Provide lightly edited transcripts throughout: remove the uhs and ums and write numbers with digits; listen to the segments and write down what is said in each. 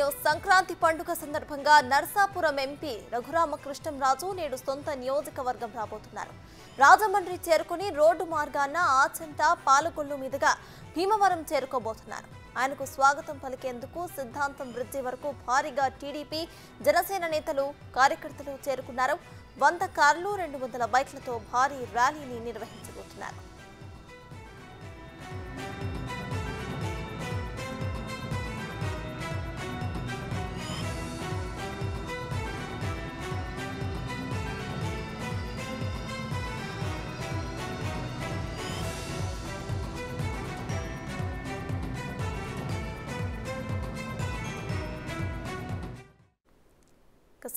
News Sankranti పండుగ సందర్భంగా Narsapuram MP Raghurama Krishnam Raju నేడు సొంత నియోజకవర్గం రాబోతున్నారు. రాజమండ్రి చేరుకుని రోడ్డు మార్గాన ఆచంట పాలకొల్లు మీదుగా భీమవరం చేరుకోబోతున్నారు. ఆయనకు స్వాగతం పలికేందుకు సిద్ధాంతం బ్రిడ్జి వరకు భారీగా టీడీపీ జనసేన నేతలు కార్యకర్తలు చేరుకున్నారు. 100 కార్లు 200 బైక్లతో భారీ ర్యాలీని నిర్వహించబోతున్నారు.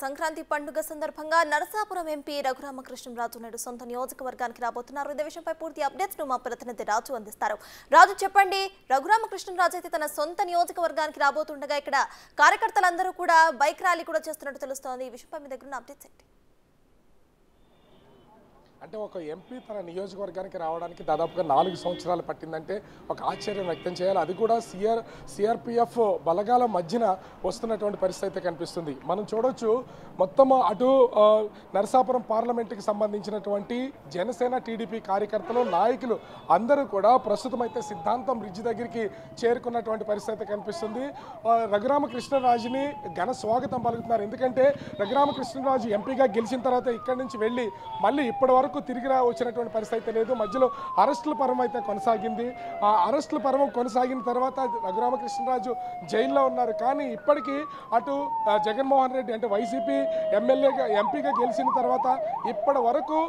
సంక్రాంతి పండుగ సందర్భంగా నరసాపురం ఎంపీ రఘురామకృష్ణంరాజు నేడు సొంత నియోజకవర్గానికి రాబోతున్నారు. ఇదే విషయంపై పూర్తి అప్డేట్స్ ను మా ప్రతినిధి రాజు అందిస్తారు. రాజు చెప్పండి, రఘురామకృష్ణంరాజు అయితే తన సొంత నియోజకవర్గానికి రాబోతుండగా ఇక్కడ కార్యకర్తలందరూ కూడా బైక్ ర్యాలీ కూడా చేస్తున్నట్టు తెలుస్తోంది. ఈ విషయంపై మీ దగ్గర ఉన్న అప్డేట్స్ ఏంటి? అంటే ఒక ఎంపీ తన నియోజకవర్గానికి రావడానికి దాదాపుగా 4 సంవత్సరాలు పట్టిందంటే ఒక ఆశ్చర్యం వ్యక్తం చేయాలి. అది కూడా సిఆర్పిఎఫ్ బలగాల మధ్యన వస్తున్నటువంటి పరిస్థితి అయితే కనిపిస్తుంది. మనం చూడొచ్చు మొత్తం అటు నరసాపురం పార్లమెంటుకి సంబంధించినటువంటి జనసేన టీడీపీ కార్యకర్తలు నాయకులు అందరూ కూడా ప్రస్తుతం అయితే సిద్ధాంతం బ్రిడ్జి దగ్గరికి చేరుకున్నటువంటి పరిస్థితి కనిపిస్తుంది. రఘురామకృష్ణరాజుని ఘన స్వాగతం పలుకుతున్నారు. ఎందుకంటే రఘురామకృష్ణరాజు ఎంపీగా గెలిచిన తర్వాత ఇక్కడి నుంచి వెళ్ళి మళ్ళీ ఇప్పటి వరకు తిరిగి వచ్చినటువంటి పరిస్థితి లేదు. మధ్యలో అరెస్టుల పర్వం అయితే కొనసాగింది. ఆ అరెస్టుల పర్వం కొనసాగిన తర్వాత రఘురామకృష్ణరాజు జైల్లో ఉన్నారు. కానీ ఇప్పటికీ అటు జగన్మోహన్ రెడ్డి అంటే వైసీపీ ఎంపీగా గెలిచిన తర్వాత ఇప్పటి వరకు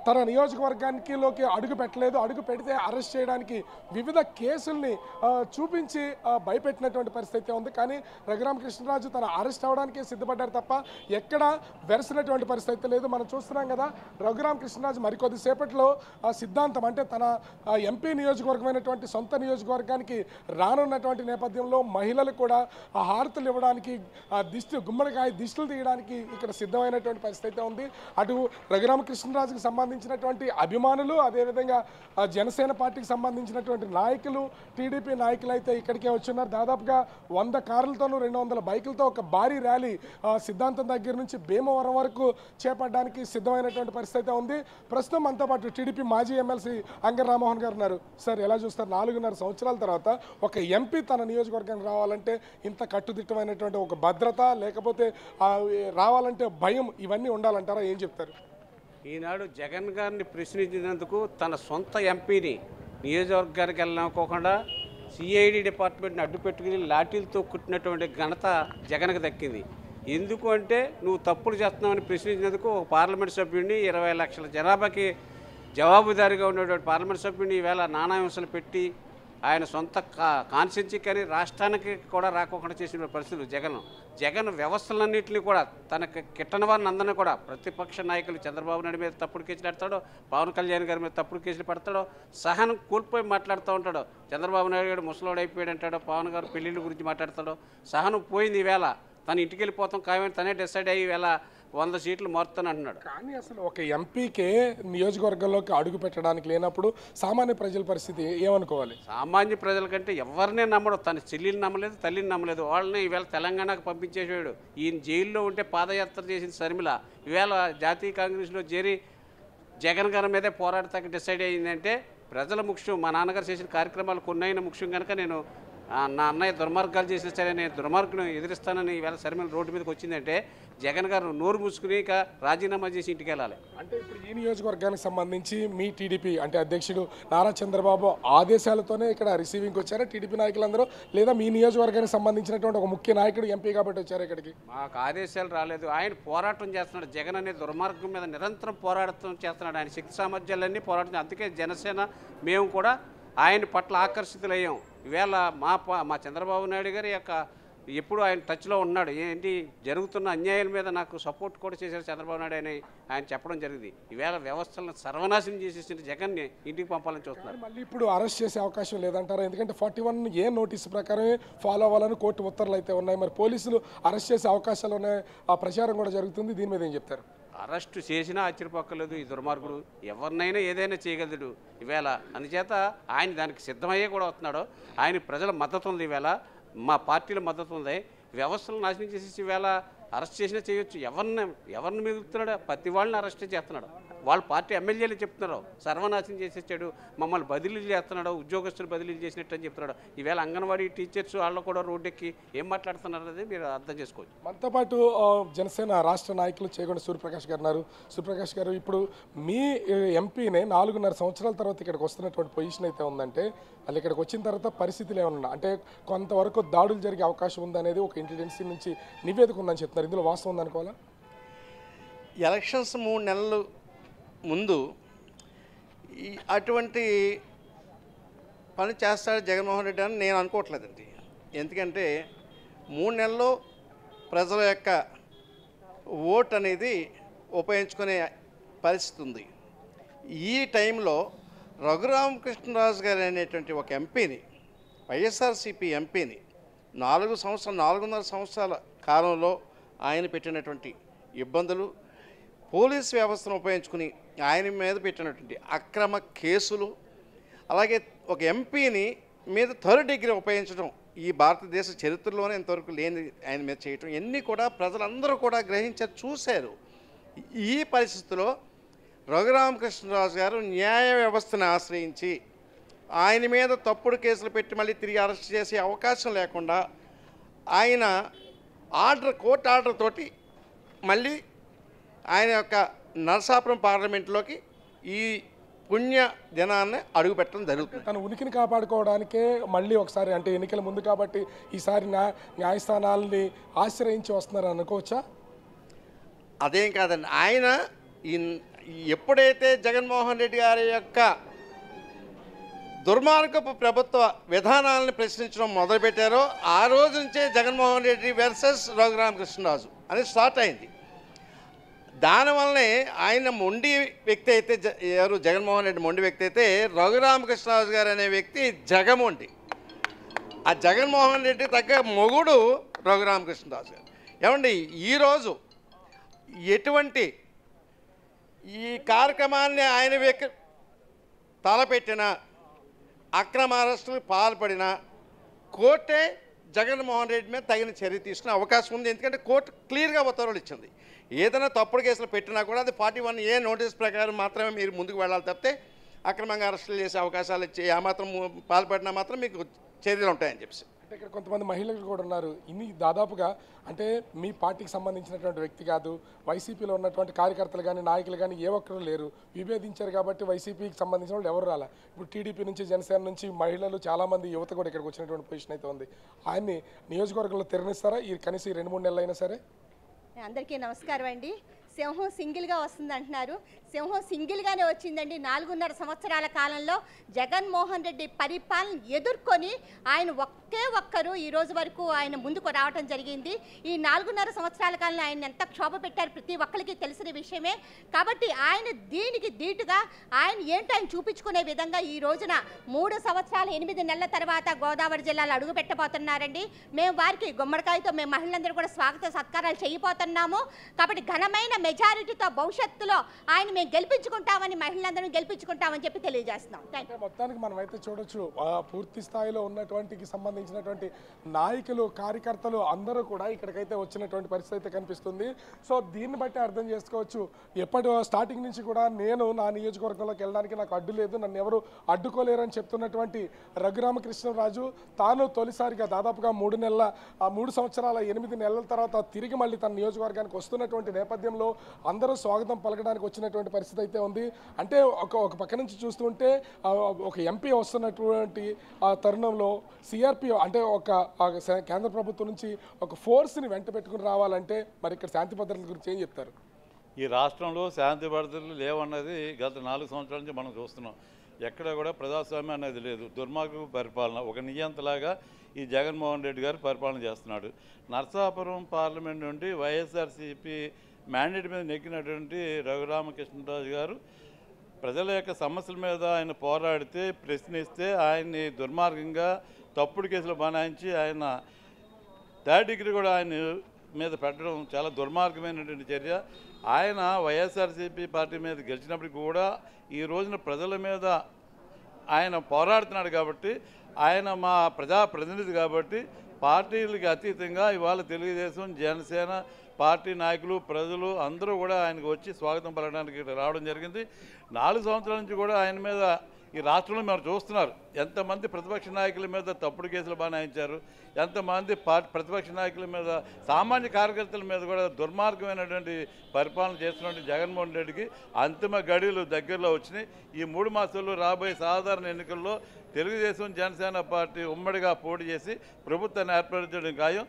తన నియోజకవర్గానికిలోకి అడుగు పెట్టలేదు. అడుగు పెడితే అరెస్ట్ చేయడానికి వివిధ కేసుల్ని చూపించి భయపెట్టినటువంటి పరిస్థితి ఉంది. కానీ రఘురామకృష్ణరాజు తన అరెస్ట్ అవడానికి సిద్ధపడ్డారు తప్ప ఎక్కడ వెరసినటువంటి పరిస్థితి లేదు. మనం చూస్తున్నాం కదా, రఘురామకృష్ణరాజు మరికొద్ది సేపట్లో సిద్ధాంతం అంటే తన ఎంపీ నియోజకవర్గమైనటువంటి సొంత నియోజకవర్గానికి రానున్నటువంటి నేపథ్యంలో మహిళలు కూడా హారతులు ఇవ్వడానికి గుమ్మడికాయ దిష్టిలు తీయడానికి ఇక్కడ సిద్ధమైనటువంటి పరిస్థితి ఉంది. అటు రఘురామకృష్ణరాజుకి సంబంధించినటువంటి అభిమానులు, అదేవిధంగా జనసేన పార్టీకి సంబంధించినటువంటి నాయకులు, టీడీపీ నాయకులు అయితే ఇక్కడికే వచ్చున్నారు. దాదాపుగా 100 కార్లతోనూ 200 బైకులతో ఒక భారీ ర్యాలీ సిద్ధాంతం దగ్గర నుంచి భీమవరం వరకు చేపట్టడానికి సిద్ధమైనటువంటి పరిస్థితి ఉంది. ప్రస్తుతం మనతో పాటు టీడీపీ మాజీ ఎమ్మెల్సీ అంగర్ రామ్మోహన్ గారు ఉన్నారు. సార్, ఎలా చూస్తారు? 4.5 సంవత్సరాల తర్వాత ఒక ఎంపీ తన నియోజకవర్గానికి రావాలంటే ఇంత కట్టుదిట్టమైనటువంటి ఒక భద్రత, లేకపోతే రావాలంటే భయం, ఇవన్నీ ఉండాలంటారా? ఏం చెప్తారు? ఈనాడు జగన్ గారిని ప్రశ్నించినందుకు తన సొంత ఎంపీని నియోజకవర్గానికి వెళ్ళనుకోకుండా సిఐడి డిపార్ట్మెంట్ని అడ్డుపెట్టుకుని లాఠీలతో కుట్టినటువంటి ఘనత జగన్కి దక్కింది. ఎందుకు అంటే నువ్వు తప్పులు చేస్తున్నావని ప్రశ్నించినందుకు ఒక పార్లమెంట్ సభ్యుడిని 20 లక్షల జనాభాకి జవాబుదారీగా ఉన్నటువంటి పార్లమెంట్ సభ్యుడిని ఈవేళ నానా హింసలు పెట్టి ఆయన సొంత కాన్స్టిట్యున్సీ కానీ రాష్ట్రానికి కూడా రాకోకుండా చేసిన పరిస్థితులు జగన్ వ్యవస్థలన్నింటినీ కూడా తనకు కిట్టని వారిని అందరినీ కూడా ప్రతిపక్ష నాయకులు చంద్రబాబు నాయుడు మీద తప్పుడు కేసులు పెడతాడో, పవన్ కళ్యాణ్ గారి మీద తప్పుడు కేసులు పెడతాడో, సహనం కోల్పోయి మాట్లాడుతూ ఉంటాడో. చంద్రబాబు నాయుడు గారు ముసలోడు అయిపోయాడు అంటాడో, పవన్ గారు పెళ్లిళ్ళ గురించి మాట్లాడతాడో. సహనం పోయింది. ఈవేళ తను ఇంటికి వెళ్ళిపోతాం ఖాయమని తనే డిసైడ్ అయ్యి ఈవేళ 100 సీట్లు మారుతాను అంటున్నాడు. కానీ అసలు ఒక ఎంపీకే నియోజకవర్గంలోకి అడుగు పెట్టడానికి లేనప్పుడు సామాన్య ప్రజల పరిస్థితి ఏమనుకోవాలి? సామాన్య ప్రజల కంటే ఎవరినే నమ్మడు. తన చెల్లిని నమ్మలేదు, తల్లిని నమ్మలేదు. వాళ్ళని ఈవేళ తెలంగాణకు పంపించేసాడు. ఈయన జైల్లో ఉంటే పాదయాత్ర చేసిన షర్మిల ఈవేళ జాతీయ కాంగ్రెస్లో చేరి జగన్ గారి మీదే పోరాడతానికి డిసైడ్ అయ్యిందంటే ప్రజల ముఖ్యం. మా నాన్నగారు చేసిన కార్యక్రమాలు కొన్నైనా ముఖ్యం కనుక నేను నా అన్నయ్య దుర్మార్గాలు చేసిన సరే నేను దుర్మార్గుని ఎదిరిస్తానని ఈవేళ షర్మిల రోడ్డు మీదకి వచ్చిందంటే జగన్ గారు నోరు మూసుకుని ఇక రాజీనామా చేసి ఇంటికి వెళ్ళాలి. అంటే ఇప్పుడు ఈ నియోజకవర్గానికి సంబంధించి మీ టీడీపీ అంటే అధ్యక్షుడు నారా చంద్రబాబు ఆదేశాలతోనే ఇక్కడ రిసీవింగ్కి వచ్చారా టీడీపీ నాయకులందరూ, లేదా మీ నియోజకవర్గానికి సంబంధించినటువంటి ఒక ముఖ్య నాయకుడు ఎంపీ కాబట్టి వచ్చారు ఇక్కడికి? మాకు ఆదేశాలు రాలేదు. ఆయన పోరాటం చేస్తున్నాడు. జగన్ అనే దుర్మార్గం మీద నిరంతరం పోరాటం చేస్తున్నాడు. ఆయన శక్తి సామర్థ్యాలన్నీ పోరాటం. అందుకే జనసేన మేము కూడా ఆయన పట్ల ఆకర్షితులయ్యాం. ఈవేళ మా చంద్రబాబు నాయుడు గారి యొక్క ఎప్పుడు ఆయన టచ్లో ఉన్నాడు. ఏంటి జరుగుతున్న అన్యాయాల మీద నాకు సపోర్ట్ కూడా చేశారు చంద్రబాబు నాయుడు అని ఆయన చెప్పడం జరిగింది. ఈవేళ వ్యవస్థలను సర్వనాశనం చేసేసిన జగన్ని ఇంటికి పంపాలని చూస్తున్నారు. మళ్ళీ ఇప్పుడు అరెస్ట్ చేసే అవకాశం లేదంటారా? ఎందుకంటే 41A నోటీసు ప్రకారమే ఫాలో అవ్వాలని కోర్టు ఉత్తర్వులు అయితే ఉన్నాయి. మరి పోలీసులు అరెస్ట్ చేసే అవకాశాలు ఉన్నాయి, ఆ ప్రచారం కూడా జరుగుతుంది. దీని మీద ఏం చెప్తారు? అరెస్టు చేసినా ఆశ్చర్యపక్కలేదు. ఈ దుర్మార్గుడు ఎవరినైనా ఏదైనా చేయగలడు ఈవేళ. అందుచేత ఆయన దానికి సిద్ధమయ్యే కూడా వస్తున్నాడు. ఆయన ప్రజల మద్దతు ఉంది. ఈవేళ మా పార్టీలో మద్దతు ఉంది. వ్యవస్థలు నాశనం చేసేసి ఈవేళ అరెస్ట్ చేసినా చేయొచ్చు. ఎవరిని మిగులుతున్నాడు? ప్రతి వాళ్ళని అరెస్ట్ చేస్తున్నాడు. వాళ్ళ పార్టీ ఎమ్మెల్యేలు చెప్తున్నారు సర్వనాశనం చేసేసాడు, మమ్మల్ని బదిలీలు చేస్తున్నాడు, ఉద్యోగస్తులు బదిలీలు చేసినట్టు అని చెప్తున్నాడు. ఈవేళ అంగన్వాడీ టీచర్స్ వాళ్ళు కూడా రోడ్డెక్కి ఏం మాట్లాడుతున్నారు అనేది మీరు అర్థం చేసుకోవచ్చు. మనతో పాటు జనసేన రాష్ట్ర నాయకులు చేగొండ సూర్యప్రకాష్ గారు ఉన్నారు. సూర్యప్రకాష్ గారు, ఇప్పుడు మీ ఎంపీనే 4.5 సంవత్సరాల తర్వాత ఇక్కడికి వస్తున్నటువంటి పొజిషన్ అయితే ఉందంటే వాళ్ళు ఇక్కడికి వచ్చిన తర్వాత పరిస్థితులు ఏమన్నా అంటే కొంతవరకు దాడులు జరిగే అవకాశం ఉందనేది ఒక ఇంటెలిజెన్సీ నుంచి నివేదిక ఉందని చెప్తున్నారు. ఇందులో వాస్తవం ఉందనుకోవాలా? ఎలక్షన్స్ 3 నెలలు ముందు అటువంటి పని చేస్తాడు జగన్మోహన్ రెడ్డి అని నేను అనుకోవట్లేదండి. ఎందుకంటే 3 నెలల్లో ప్రజల యొక్క ఓట్ అనేది ఉపయోగించుకునే పరిస్థితి ఉంది. ఈ టైంలో రఘురామకృష్ణరాజు గారు అనేటువంటి ఒక ఎంపీని, వైఎస్ఆర్సీపీ ఎంపీని 4.5 సంవత్సరాల కాలంలో ఆయన పెట్టినటువంటి ఇబ్బందులు, పోలీస్ వ్యవస్థను ఉపయోగించుకుని ఆయన మీద పెట్టినటువంటి అక్రమ కేసులు, అలాగే ఒక ఎంపీని మీద 3rd డిగ్రీ ఉపయోగించడం ఈ భారతదేశ చరిత్రలోనే ఇంతవరకు లేని ఆయన మీద చేయటం, ఇవన్నీ కూడా ప్రజలందరూ కూడా గ్రహించారు, చూశారు. ఈ పరిస్థితిలో రఘురామకృష్ణరాజు గారు న్యాయ వ్యవస్థను ఆశ్రయించి ఆయన మీద తప్పుడు కేసులు పెట్టి మళ్ళీ తిరిగి అరెస్ట్ చేసే అవకాశం లేకుండా ఆయన కోర్టు ఆర్డర్ తోటి మళ్ళీ ఆయన యొక్క నరసాపురం పార్లమెంట్లోకి ఈ పుణ్య దినాన్ని అడుగుపెట్టడం జరుగుతుంది. తన ఉనికిని కాపాడుకోవడానికే మళ్ళీ ఒకసారి, అంటే ఎన్నికల ముందు కాబట్టి ఈసారి న్యాయస్థానాలని ఆశ్రయించి వస్తున్నారు అనుకోవచ్చా? అదేం కాదండి. ఆయన ఎప్పుడైతే జగన్మోహన్ రెడ్డి గారి యొక్క దుర్మార్గపు ప్రభుత్వ విధానాలను ప్రశ్నించడం మొదలుపెట్టారో ఆ రోజు నుంచే జగన్మోహన్ రెడ్డి వర్సెస్ రఘురామకృష్ణరాజు అని స్టార్ట్ అయింది. దానివల్లనే ఆయన మొండి వ్యక్తి అయితే ఎవరు జగన్మోహన్ రెడ్డి మొండి వ్యక్తి అయితే రఘురామకృష్ణరాజు గారు అనే వ్యక్తి జగమొండి. ఆ జగన్మోహన్ రెడ్డి తగ్గ మొగుడు రఘురామకృష్ణరాజు గారు. ఏమండి, ఈరోజు ఎటువంటి ఈ కార్యక్రమాన్ని ఆయన తలపెట్టిన అక్రమ అరెస్టులు పాల్పడిన కోర్టే జగన్మోహన్ రెడ్డి మీద తగిన చర్య తీసుకునే అవకాశం ఉంది. ఎందుకంటే కోర్టు క్లియర్గా ఉత్తర్వులు ఇచ్చింది. ఏదైనా తప్పుడు కేసులు పెట్టినా కూడా అది 41A నోటీస్ ప్రకారం మాత్రమే మీరు ముందుకు వెళ్ళాలి తప్పితే అక్రమంగా అరెస్టులు చేసే అవకాశాలు ఇచ్చి ఏమాత్రం పాల్పడినా మాత్రం మీకు చర్యలు ఉంటాయని చెప్పి. అంటే ఇక్కడ కొంతమంది మహిళలు కూడా ఉన్నారు. ఇన్ని దాదాపుగా అంటే మీ పార్టీకి సంబంధించినటువంటి వ్యక్తి కాదు, వైసీపీలో ఉన్నటువంటి కార్యకర్తలు కానీ నాయకులు కానీ ఏ ఒక్కరు లేరు, విభేదించారు కాబట్టి వైసీపీకి సంబంధించిన వాళ్ళు ఎవరు రాలా. ఇప్పుడు టీడీపీ నుంచి, జనసేన నుంచి మహిళలు చాలామంది యువత కూడా ఇక్కడికి వచ్చినటువంటి పొజిషన్ అయితే ఉంది. ఆయన్ని నియోజకవర్గంలో తెరనిస్తారా ఈ కనీసం 2-3 నెలలు అయినా సరే? అందరికీ నమస్కారం అండి. సింహం సింగిల్గా వస్తుంది అంటున్నారు. సింహం సింగిల్గానే వచ్చిందండి. 4.5 సంవత్సరాల కాలంలో జగన్మోహన్ రెడ్డి పరిపాలన ఎదుర్కొని ఆయన ఒక్కరు ఈ రోజు వరకు ఆయన ముందుకు రావడం జరిగింది. ఈ 4.5 సంవత్సరాల కాలంలో ఆయన ఎంత క్షోభ పెట్టారు ప్రతి ఒక్కరికి తెలిసిన విషయమే. కాబట్టి ఆయన దీనికి ధీటుగా ఆయన ఏంటో ఆయన చూపించుకునే విధంగా ఈ రోజున 3 సంవత్సరాలు 8 నెలల తర్వాత గోదావరి జిల్లాలో అడుగు పెట్టబోతున్నారండి. మేము వారికి గుమ్మడికాయతో మేము మహిళలందరూ కూడా స్వాగత సత్కారాలు చేయబోతున్నాము. కాబట్టి ఘనమైన మెజారిటీతో భవిష్యత్తులో ఆయన మేము గెలిపించుకుంటామని, మహిళలందరూ గెలిపించుకుంటామని చెప్పి తెలియజేస్తున్నాం. మొత్తానికి మనం అయితే చూడొచ్చు పూర్తి స్థాయిలో ఉన్నటువంటి సంబంధించినటువంటి నాయకులు, కార్యకర్తలు అందరూ కూడా ఇక్కడికైతే వచ్చినటువంటి పరిస్థితి అయితే కనిపిస్తుంది. సో దీన్ని బట్టి అర్థం చేసుకోవచ్చు, ఎప్పటి స్టార్టింగ్ నుంచి కూడా నేను నా నియోజకవర్గంలోకి వెళ్ళడానికి నాకు అడ్డు లేదు, నన్ను ఎవరు అడ్డుకోలేరని చెప్తున్నటువంటి రఘురామకృష్ణరాజు తాను తొలిసారిగా దాదాపుగా 3 సంవత్సరాల 8 నెలల తర్వాత తిరిగి మళ్ళీ తన నియోజకవర్గానికి వస్తున్నటువంటి నేపథ్యంలో అందరూ స్వాగతం పలకడానికి వచ్చినటువంటి పరిస్థితి అయితే ఉంది. అంటే ఒక పక్క నుంచి చూస్తుంటే ఒక ఎంపీ వస్తున్నటువంటి తరుణంలో సిఆర్పి అంటే ఒక కేంద్ర ప్రభుత్వం నుంచి ఒక ఫోర్స్ని వెంట పెట్టుకుని రావాలంటే మరి ఇక్కడ శాంతి భద్రతల గురించి ఏం చెప్తారు? ఈ రాష్ట్రంలో శాంతి భద్రతలు లేవన్నది గత 4 సంవత్సరాల నుంచి మనం చూస్తున్నాం. ఎక్కడ కూడా ప్రజాస్వామ్యం అనేది లేదు. దుర్మార్గపు పరిపాలన, ఒక నియంతలాగా ఈ జగన్మోహన్ రెడ్డి గారు పరిపాలన చేస్తున్నాడు. నరసాపురం పార్లమెంట్ నుండి వైఎస్ఆర్సీపీ మ్యాండేట్ మీద నెక్కినటువంటి రఘురామకృష్ణరాజు గారు ప్రజల యొక్క సమస్యల మీద ఆయన పోరాడితే, ప్రశ్నిస్తే ఆయన్ని దుర్మార్గంగా తప్పుడు కేసులు బనాయించి ఆయన 3rd డిగ్రీ కూడా ఆయన మీద పెట్టడం చాలా దుర్మార్గమైనటువంటి చర్య. ఆయన వైఎస్ఆర్సీపీ పార్టీ మీద గెలిచినప్పటికీ కూడా ఈ రోజున ప్రజల మీద ఆయన పోరాడుతున్నాడు. కాబట్టి ఆయన మా ప్రజాప్రతినిధి కాబట్టి పార్టీలకు అతీతంగా ఇవాళ తెలుగుదేశం జనసేన పార్టీ నాయకులు ప్రజలు అందరూ కూడా ఆయనకు వచ్చి స్వాగతం పలకడానికి రావడం జరిగింది. 4 సంవత్సరాల నుంచి కూడా ఆయన మీద ఈ రాష్ట్రంలో మీరు చూస్తున్నారు ఎంతమంది ప్రతిపక్ష నాయకుల మీద తప్పుడు కేసులు బనాయించారు, ఎంతమంది ప్రతిపక్ష నాయకుల మీద సామాన్య కార్యకర్తల మీద కూడా దుర్మార్గమైనటువంటి పరిపాలన చేస్తున్నటువంటి జగన్మోహన్ రెడ్డికి అంతిమ గడియలు దగ్గరలో వచ్చినాయి. ఈ 3 మాసాల్లో రాబోయే సాధారణ ఎన్నికల్లో తెలుగుదేశం జనసేన పార్టీ ఉమ్మడిగా పోటీ చేసి ప్రభుత్వాన్ని ఏర్పరచడం ఖాయం.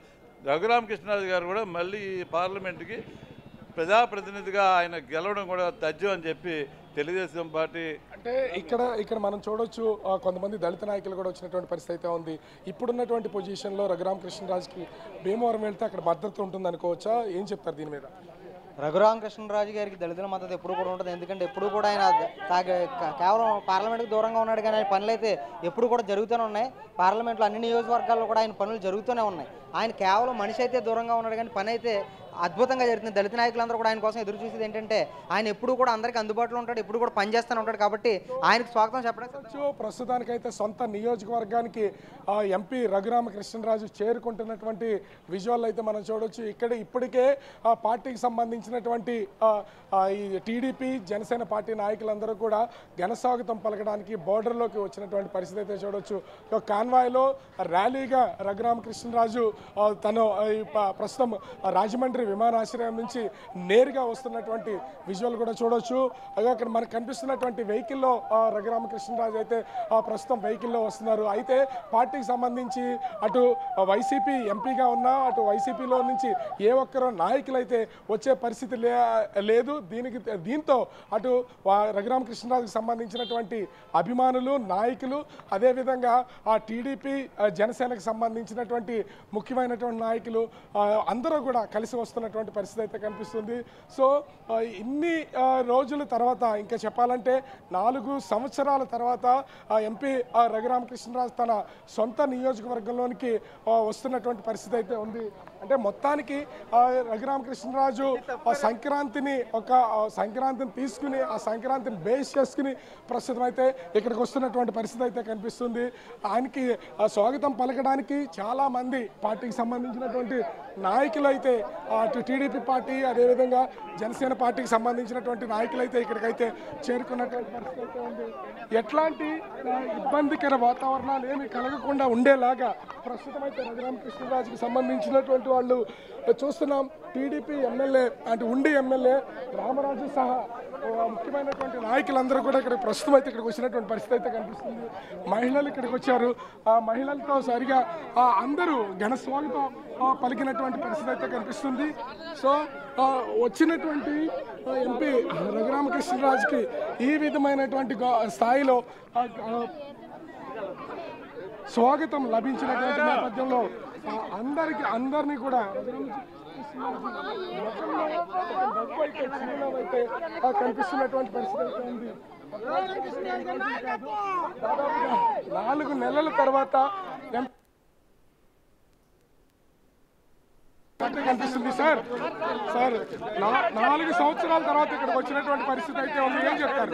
రఘురామకృష్ణరాజు గారు కూడా మళ్ళీ ఈ పార్లమెంటుకి ప్రజాప్రతినిధిగా ఆయన గెలవడం కూడా తథ్యం అని చెప్పి తెలుగుదేశం పార్టీ అంటే ఇక్కడ మనం చూడొచ్చు కొంతమంది దళిత నాయకులు కూడా వచ్చినటువంటి పరిస్థితి అయితే ఉంది. ఇప్పుడున్నటువంటి పొజిషన్లో రఘురామకృష్ణరాజుకి భీమవరం వెళ్తే అక్కడ భద్రత ఉంటుంది అనుకోవచ్చా? ఏం చెప్తారు దీని మీద? రఘురామకృష్ణరాజు గారికి దళితుల మద్దతు ఎప్పుడు కూడా ఉంటుంది. ఎందుకంటే ఎప్పుడు కూడా ఆయన కేవలం పార్లమెంట్కి దూరంగా ఉన్నాడు, కానీ ఆయన పనులు అయితే ఎప్పుడు కూడా జరుగుతూనే ఉన్నాయి. పార్లమెంట్లో అన్ని నియోజకవర్గాల్లో కూడా ఆయన పనులు జరుగుతూనే ఉన్నాయి. ఆయన కేవలం మనిషి అయితే దూరంగా ఉన్నాడు, కానీ పని అయితే అద్భుతంగా జరుగుతుంది. దళిత నాయకులందరూ కూడా ఆయన కోసం ఎదురు చూసేది ఏంటంటే ఆయన ఎప్పుడు కూడా అందరికీ అందుబాటులో ఉంటాడు, ఎప్పుడు కూడా పనిచేస్తూనే ఉంటాడు. కాబట్టి ఆయనకు స్వాగతం చెప్పడం. ప్రస్తుతానికైతే సొంత నియోజకవర్గానికి ఎంపీ రఘురామకృష్ణరాజు చేరుకుంటున్నటువంటి విజువల్ అయితే మనం చూడొచ్చు. ఇప్పటికే పార్టీకి సంబంధించినటువంటి ఈ టీడీపీ జనసేన పార్టీ నాయకులందరూ కూడా ఘనస్వాగతం పలకడానికి బోర్డర్లోకి వచ్చినటువంటి పరిస్థితి అయితే చూడొచ్చు. కాన్వాయ్లో ర్యాలీగా రఘురామకృష్ణరాజు తను ప్రస్తుతం రాజమండ్రి విమానాశ్రయం నుంచి నేరుగా వస్తున్నటువంటి విజువల్ కూడా చూడొచ్చు. అక్కడ మనకు కనిపిస్తున్నటువంటి వెహికల్లో రఘురామకృష్ణరాజు అయితే ప్రస్తుతం వెహికల్లో వస్తున్నారు. అయితే పార్టీకి సంబంధించి అటు వైసీపీ ఎంపీగా ఉన్నా అటు వైసీపీలో నుంచి ఏ ఒక్కరో నాయకులు అయితే వచ్చే పరిస్థితి లేదు. దీంతో అటు రఘురామకృష్ణరాజుకి సంబంధించినటువంటి అభిమానులు నాయకులు అదేవిధంగా ఆ టీడీపీ జనసేనకు సంబంధించినటువంటి ముఖ్యమైనటువంటి నాయకులు అందరూ కూడా కలిసి వస్తున్నటువంటి పరిస్థితి అయితే కనిపిస్తుంది. సో ఇన్ని రోజుల తర్వాత, ఇంకా చెప్పాలంటే 4 సంవత్సరాల తర్వాత ఎంపీ రఘురామకృష్ణరాజు తన సొంత నియోజకవర్గంలోనికి వస్తున్నటువంటి పరిస్థితి అయితే ఉంది. అంటే మొత్తానికి రఘురామకృష్ణరాజు సంక్రాంతిని తీసుకుని ఆ సంక్రాంతిని బేస్ చేసుకుని ప్రస్తుతం అయితే ఇక్కడికి వస్తున్నటువంటి పరిస్థితి అయితే కనిపిస్తుంది. ఆయనకి స్వాగతం పలకడానికి చాలామంది పార్టీకి సంబంధించినటువంటి నాయకులు అయితే అటు టీడీపీ పార్టీ అదేవిధంగా జనసేన పార్టీకి సంబంధించినటువంటి నాయకులు అయితే ఇక్కడికైతే చేరుకున్నటువంటి పరిస్థితి అయితే ఉంది. ఎట్లాంటి ఇబ్బందికర వాతావరణాలు ఏమి కలగకుండా ఉండేలాగా ప్రస్తుతం అయితే రఘురామకృష్ణరాజుకి సంబంధించినటువంటి వాళ్ళు చూస్తున్నాం. టీడీపీ ఎమ్మెల్యే అంటే ఉండి ఎమ్మెల్యే రామరాజు సహా ముఖ్యమైనటువంటి నాయకులందరూ కూడా ఇక్కడ ప్రస్తుతం అయితే ఇక్కడికి వచ్చినటువంటి పరిస్థితి అయితే కనిపిస్తుంది. మహిళలు ఇక్కడికి వచ్చారు. ఆ మహిళలతో సరిగా అందరూ ఘన స్వాగతం పలికినటువంటి పరిస్థితి అయితే కనిపిస్తుంది. సో వచ్చినటువంటి ఎంపీ రఘురామకృష్ణరాజుకి ఈ విధమైనటువంటి స్థాయిలో స్వాగతం లభించినటువంటి నేపథ్యంలో అందరినీ కూడా కనిపిస్తున్నటువంటి పరిస్థితి అయితే ఉంది. దాదాపుగా 4 నెలల తర్వాత కనిపిస్తుంది. సార్ 4 సంవత్సరాల తర్వాత ఇక్కడికి వచ్చినటువంటి పరిస్థితి అయితే ఉంది. ఏం చెప్తారు?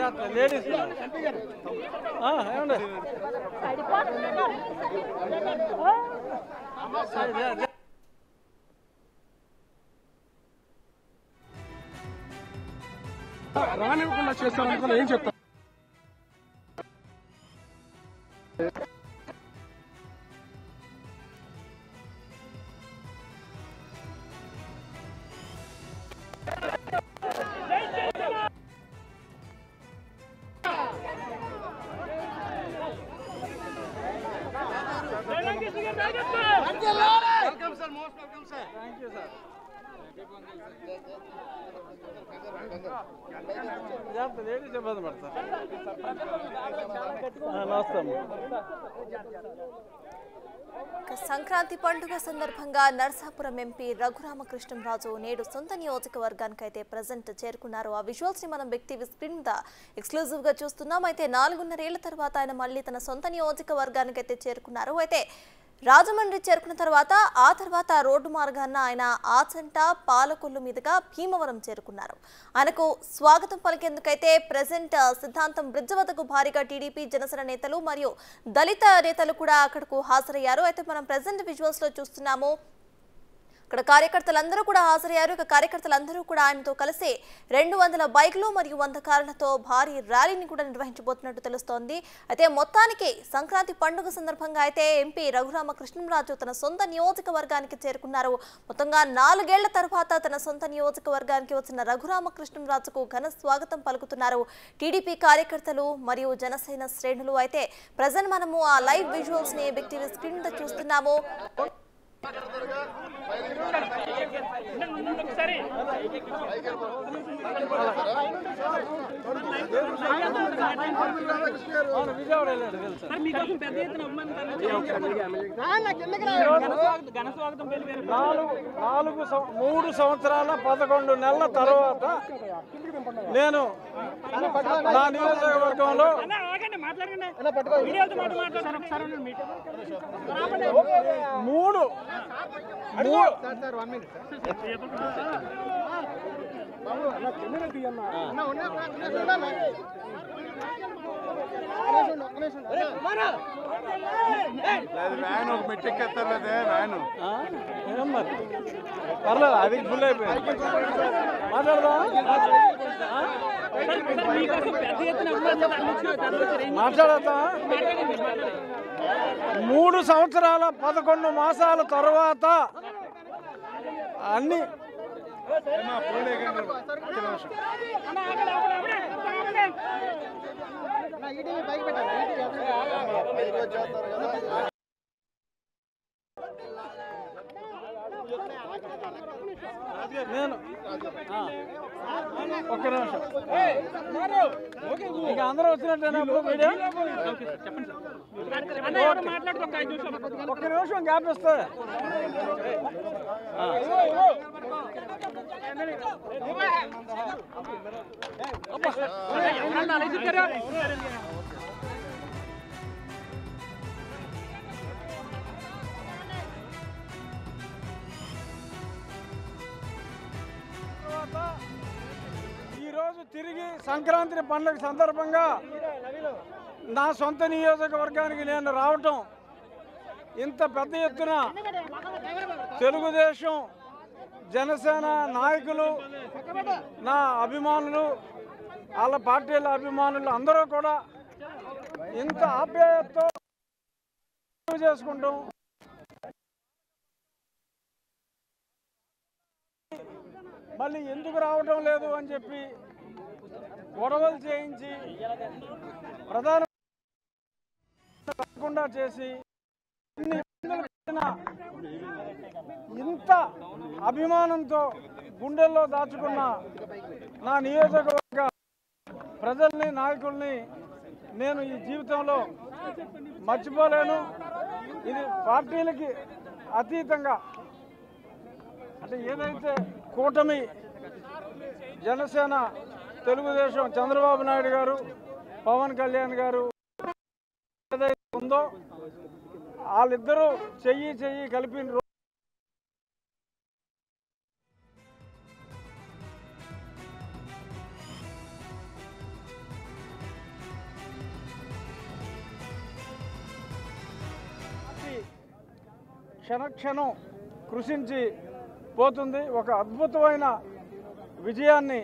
రానివ్వకుండా చేస్తారనుకున్నా ఏం చెప్తారు? Welcome, sir. Most welcome, sir. Thank you, sir. Sankranti పండుగ సందర్భంగా నర్సాపురం ఎంపీ రఘురామకృష్ణరాజు నేడు సొంత నియోజకవర్గానికి అయితే ప్రజెంట్ చేరుకున్నారు. ఆ విజువల్స్ ని మనం బిగ్ టీవీ స్క్రీన్ మీద ఎక్స్క్లూజివ్ గా చూస్తున్నాం. అయితే 4.5 ఏళ్ల తర్వాత ఆయన మళ్ళీ తన సొంత నియోజకవర్గానికి అయితే చేరుకున్నారు. అయితే రాజమండ్రి చేరుకున్న తర్వాత రోడ్డు మార్గాన ఆయన ఆచంట పాలకొల్లు మీదుగా భీమవరం చేరుకున్నారు. ఆయనకు స్వాగతం పలికేందుకైతే ప్రెజెంట్ సిద్ధాంతం బ్రిడ్జ్ వద్దకు భారీగా టీడీపీ జనసేన నేతలు మరియు దళిత నేతలు కూడా అక్కడకు హాజరయ్యారు. అయితే మనం ప్రెజెంట్ విజువల్స్ లో చూస్తున్నాము. ఇక్కడ కార్యకర్తలందరూ కూడా హాజరయ్యారు. ఇక కార్యకర్తలందరూ కూడా ఆయనతో కలిసి 200 బైకులు మరియు 100 కార్లతో భారీ ర్యాలీని కూడా నిర్వహించబోతున్నట్టు తెలుస్తోంది. అయితే మొత్తానికి సంక్రాంతి పండుగ సందర్భంగా అయితే ఎంపీ రఘురామకృష్ణంరాజు తన సొంత నియోజకవర్గానికి చేరుకున్నారు. మొత్తంగా 4 ఏళ్ల తర్వాత తన సొంత నియోజకవర్గానికి వచ్చిన రఘురామకృష్ణంరాజుకు ఘన స్వాగతం పలుకుతున్నారు టీడీపీ కార్యకర్తలు మరియు జనసేన శ్రేణులు. అయితే ప్రజెంట్ మనము ఆ లైవ్ విజువల్స్ ని బిగ్ టీవీ స్క్రీన్ మీద చూస్తున్నాము. మూడు సంవత్సరాల 11 నెలల తర్వాత నేను నా నియోజకవర్గంలో పర్లేదు అది ఫుల్ అయిపోయింది. మాట్లాడతా 3 సంవత్సరాల 11 మాసాల తర్వాత అన్ని నేను ఒక్క నిమిషం ఇంకా అందరూ వచ్చినట్టేనా? ఒక్క నిమిషం గ్యాప్ ఇస్తే ఈరోజు తిరిగి సంక్రాంతి పండుగ సందర్భంగా నా సొంత నియోజకవర్గానికి నేను రావటం, ఇంత పెద్ద ఎత్తున తెలుగుదేశం జనసేన నాయకులు, నా అభిమానులు, వాళ్ళ పార్టీల అభిమానులు అందరూ కూడా ఇంత ఆప్యాయతతో చేసుకుంటాం. మళ్ళీ ఎందుకు రావటం లేదు అని చెప్పి గొడవలు చేయించి ప్రధాన చేసి ఇంత అభిమానంతో గుండెల్లో దాచుకున్న నా నియోజకవర్గ ప్రజల్ని, నాయకుల్ని నేను ఈ జీవితంలో మర్చిపోలేను. ఇది పార్టీలకి అతీతంగా, అంటే ఏదైతే కూటమి జనసేన, తెలుగుదేశం, చంద్రబాబు నాయుడు గారు, పవన్ కళ్యాణ్ గారు ఏదైతే ఉందో వాళ్ళిద్దరూ చెయ్యి కలిపిన క్షణక్షణం కృషించి పోతుంది. ఒక అద్భుతమైన విజయాన్ని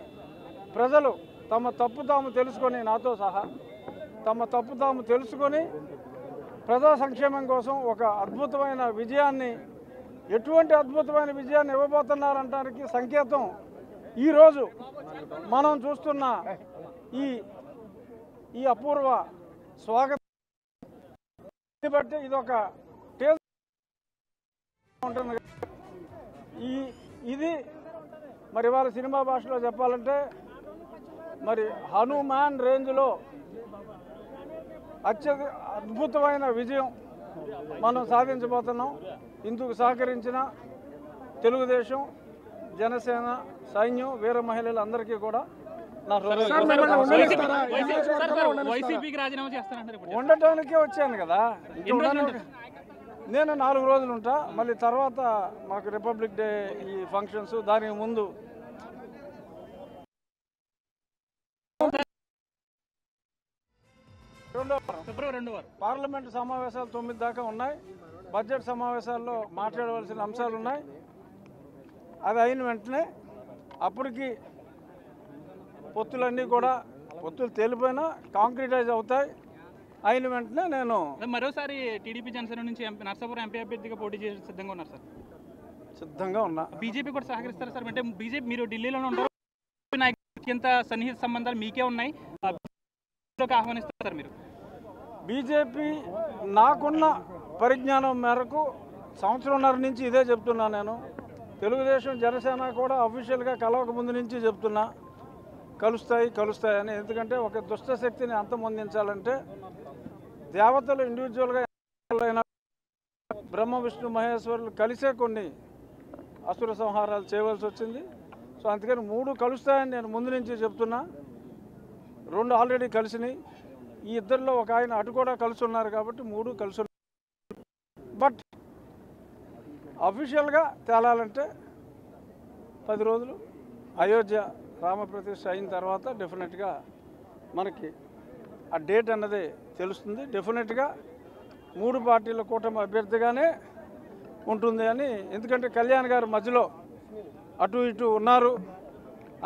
ప్రజలు తమ తప్పు తాము తెలుసుకొని, నాతో సహా తమ తప్పు తాము తెలుసుకొని ప్రజా సంక్షేమం కోసం ఒక అద్భుతమైన విజయాన్ని, ఎటువంటి అద్భుతమైన విజయాన్ని ఇవ్వబోతున్నారంటానికి సంకేతం ఈరోజు మనం చూస్తున్న ఈ అపూర్వ స్వాగతం బట్టి ఇదొక టేస్ట్ ఉంటుంది. ఇది మరి వాళ్ళ సినిమా భాషలో చెప్పాలంటే మరి హనుమాన్ రేంజ్లో అద్భుతమైన విజయం మనం సాధించబోతున్నాం. ఇందుకు సహకరించిన తెలుగుదేశం, జనసేన, సైన్యం, వీర మహిళలందరికీ కూడా నా ఉండటానికే వచ్చాను కదా. నేను 4 రోజులు ఉంటా. మళ్ళీ తర్వాత మాకు రిపబ్లిక్ డే ఈ ఫంక్షన్స్, దానికి ముందు ఫిబ్రవరి 2 పార్లమెంటు సమావేశాలు 9 దాకా ఉన్నాయి. బడ్జెట్ సమావేశాల్లో మాట్లాడవలసిన అంశాలు ఉన్నాయి. అది అయిన వెంటనే అప్పటికి పొత్తులన్నీ కూడా పొత్తులు తేలిపోయినా కాంక్రిటైజ్ అవుతాయి. అయిన వెంటనే నేను మరోసారి టీడీపీ జనసేన నుంచి నర్సాపురం ఎంపీ అభ్యర్థిగా పోటీ చేసి సిద్ధంగా ఉన్నారు సార్. సిద్ధంగా ఉన్నా. బీజేపీ కూడా సహకరిస్తారు సార్. అంటే బీజేపీ మీరు ఢిల్లీలోనే ఉంటారు, అత్యంత సన్నిహిత సంబంధాలు మీకే ఉన్నాయి, ఆహ్వానిస్తారు సార్ మీరు. బీజేపీ నాకున్న పరిజ్ఞానం మేరకు సంవత్సరంన్నర నుంచి ఇదే చెప్తున్నా. నేను తెలుగుదేశం జనసేన కూడా అఫీషియల్గా కలవక ముందు నుంచి చెప్తున్నా కలుస్తాయని. ఎందుకంటే ఒక దుష్ట శక్తిని అంతమొందించాలంటే దేవతలు ఇండివిజువల్గా అయినా బ్రహ్మ విష్ణు మహేశ్వరులు కలిసే కొన్ని అసుర సంహారాలు చేయవలసి వచ్చింది. సో అందుకని 3 కలుస్తాయని నేను ముందు నుంచి చెప్తున్నా. 2 ఆల్రెడీ కలిసినాయి. ఈ ఇద్దరిలో ఒక ఆయన అటు కూడా కలిసి ఉన్నారు కాబట్టి 3 కలిసి ఉన్నారు. బట్ అఫీషియల్గా తేలాలంటే 10 రోజులు అయోధ్య రామప్రతిష్ఠ అయిన తర్వాత డెఫినెట్గా మనకి ఆ డేట్ అన్నది తెలుస్తుంది. డెఫినెట్గా 3 పార్టీల కూటమి అభ్యర్థిగానే ఉంటుంది అని. ఎందుకంటే కళ్యాణ్ గారు మధ్యలో అటు ఇటు ఉన్నారు.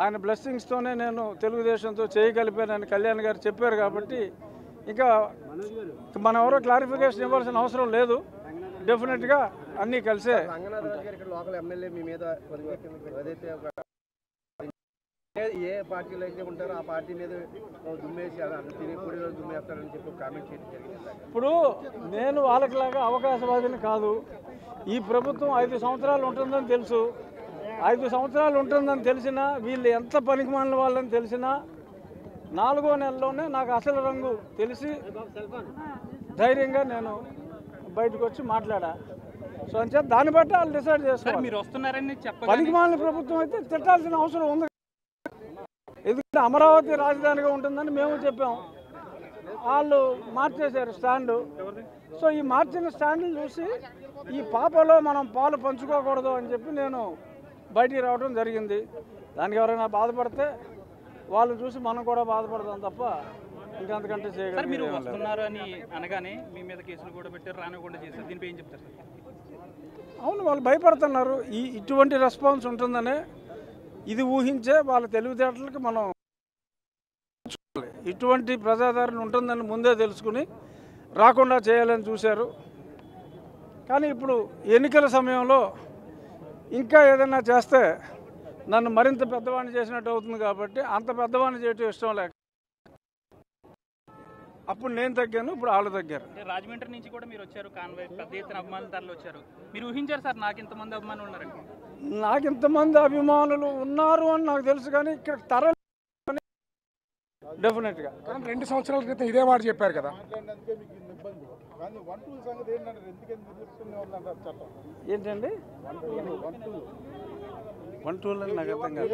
ఆయన బ్లెస్సింగ్స్తోనే నేను తెలుగుదేశంతో చేయగలిపానని కళ్యాణ్ గారు చెప్పారు కాబట్టి ఇంకా మనం ఎవరో క్లారిఫికేషన్ ఇవ్వాల్సిన అవసరం లేదు. డెఫినెట్గా అన్నీ కలిసే. లోకల్ ఎమ్మెల్యే మీ మీద ఏదైతే ఏ పార్టీలో అయితే ఉంటారో ఆ పార్టీ మీద దుమ్మేసి దుమ్మేస్తారని చెప్పి కామెంట్ చేయడం జరిగింది. ఇప్పుడు నేను వాళ్ళకిలాగా అవకాశవాదిని కాదు. ఈ ప్రభుత్వం 5 సంవత్సరాలు ఉంటుందని తెలుసు. 5 సంవత్సరాలు ఉంటుందని తెలిసినా, వీళ్ళు ఎంత పనికిమాలిన వాళ్ళని తెలిసినా 4వ నెలలోనే నాకు అసలు రంగు తెలిసి ధైర్యంగా నేను బయటకు వచ్చి మాట్లాడా. సో అని చెప్పి దాన్ని బట్టి వాళ్ళు డిసైడ్ చేసుకోవాలి. మీరు వస్తున్నారని పనికిమాలిన ప్రభుత్వం అయితే తిట్టాల్సిన అవసరం ఉంది. ఎందుకంటే అమరావతి రాజధానిగా ఉంటుందని మేము చెప్పాం. వాళ్ళు మార్చేశారు స్టాండు. సో ఈ మార్చిన స్టాండ్ని చూసి ఈ పాపలో మనం పాలు పంచుకోకూడదు అని చెప్పి నేను బయటికి రావడం జరిగింది. దానికి ఎవరైనా బాధపడితే వాళ్ళు చూసి మనం కూడా బాధపడతాం తప్ప ఇంకంతకంటే చేయగలం. మీరు వస్తున్నారు అని అనగానే మీ మీద కేసులు కూడా పెట్టారు, రానివ్వకుండా చేశారు. దీనిపై ఏం చెప్తారు సార్? అవును, వాళ్ళు భయపడుతున్నారు. ఇటువంటి రెస్పాన్స్ ఉంటుందనే ఇది ఊహించే వాళ్ళ తెలివితేటలకు మనం ఇటువంటి ప్రజాదరణ ఉంటుందని ముందే తెలుసుకుని రాకుండా చేయాలని చూశారు. కానీ ఇప్పుడు ఎన్నికల సమయంలో ఇంకా ఏదైనా చేస్తే నన్ను మరింత పెద్దవాడిని చేసినట్టు అవుతుంది కాబట్టి అంత పెద్దవాడిని చేయటం ఇష్టం లేక అప్పుడు నేను తగ్గాను, ఇప్పుడు వాళ్ళు తగ్గారు. రాజమండ్రి నుంచి కూడా మీరు వచ్చారు, కాన్వాయ్ పెద్ద ఎత్తున అభిమానులు వచ్చారు. మీరు ఊహించారు సార్ నాకు ఇంతమంది అభిమానులు ఉన్నారని? నాకు ఇంతమంది అభిమానులు ఉన్నారు అని నాకు తెలుసు, కానీ ఇక్కడ తరలి డెఫినెట్గా. 2 సంవత్సరాల క్రితం ఇదే మాట చెప్పారు కదా. ఏంటండి 1-2 నాకు అర్థం కాదు.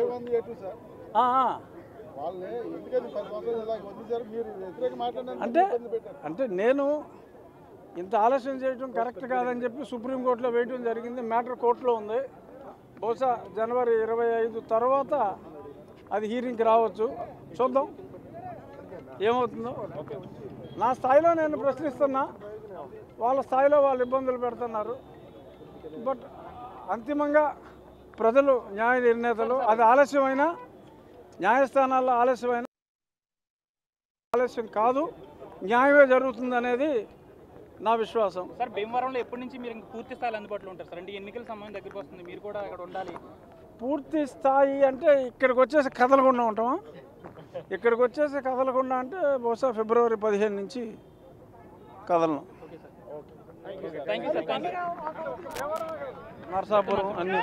అంటే నేను ఇంత ఆలస్యం చేయడం కరెక్ట్ కాదని చెప్పి సుప్రీంకోర్టులో వేయడం జరిగింది. మ్యాటర్ కోర్టులో ఉంది. బహుశా జనవరి 25 తర్వాత అది హీరింగ్కి రావచ్చు. చూద్దాం ఏమవుతుందో. నా స్థాయిలో నేను ప్రశ్నిస్తున్నా, వాళ్ళ స్థాయిలో వాళ్ళు ఇబ్బందులు పెడుతున్నారు. బట్ అంతిమంగా ప్రజలు న్యాయ నిర్ణేతలు. అది ఆలస్యమైనా న్యాయస్థానాల్లో ఆలస్యం కాదు, న్యాయమే జరుగుతుంది అనేది నా విశ్వాసం. సార్ భీమవరంలో ఎప్పటి నుంచి మీరు పూర్తి స్థాయిలో అందుబాటులో ఉంటారు సార్? అంటే ఎన్నికల సమయం దగ్గరికి వస్తుంది, మీరు కూడా అక్కడ ఉండాలి. పూర్తి స్థాయి అంటే ఇక్కడికి వచ్చేసి కదలకుండా ఉంటాం. ఇక్కడికి వచ్చేసి కదలకుండా అంటే బహుశా ఫిబ్రవరి 15 నుంచి కదలను. నర్సాపురం అన్ని.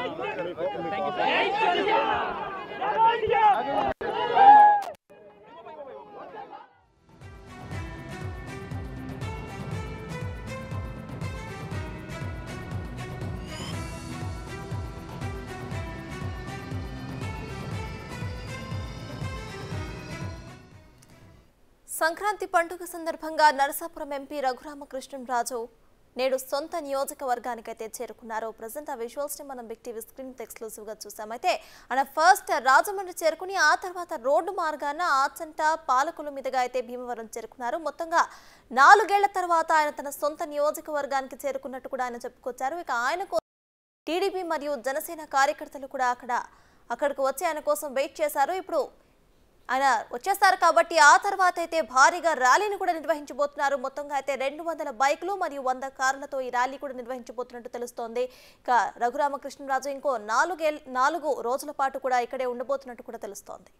సంక్రాంతి పండుగ సందర్భంగా నరసాపురం ఎంపీ రఘురామకృష్ణంరాజు నేడు సొంత నియోజకవర్గానికైతే చేరుకున్నారు. ప్రజెంట్ ఆ విజువల్స్ ని మనం బిగ్ టీవీ స్క్రీన్ ఎక్స్క్లూసివ్ గా చూసాం. అయితే ఆయన ఫస్ట్ రాజమండ్రి చేరుకుని ఆ తర్వాత రోడ్డు మార్గాన ఆచంట పాలకుల మీదుగా అయితే భీమవరం చేరుకున్నారు. మొత్తంగా 4 ఏళ్ల తర్వాత ఆయన తన సొంత నియోజకవర్గానికి చేరుకున్నట్టు కూడా ఆయన చెప్పుకొచ్చారు. ఇక ఆయన టీడీపీ మరియు జనసేన కార్యకర్తలు కూడా అక్కడికి వచ్చి ఆయన కోసం వెయిట్ చేశారు. ఇప్పుడు ఆయన వచ్చేస్తారు కాబట్టి ఆ తర్వాత అయితే భారీగా ర్యాలీని కూడా నిర్వహించబోతున్నారు. మొత్తంగా అయితే 200 బైకులు మరియు 100 కార్లతో ఈ ర్యాలీ కూడా నిర్వహించబోతున్నట్టు తెలుస్తోంది. ఇక రఘురామకృష్ణరాజు ఇంకో 4 రోజుల పాటు కూడా ఇక్కడే ఉండబోతున్నట్టు కూడా తెలుస్తోంది.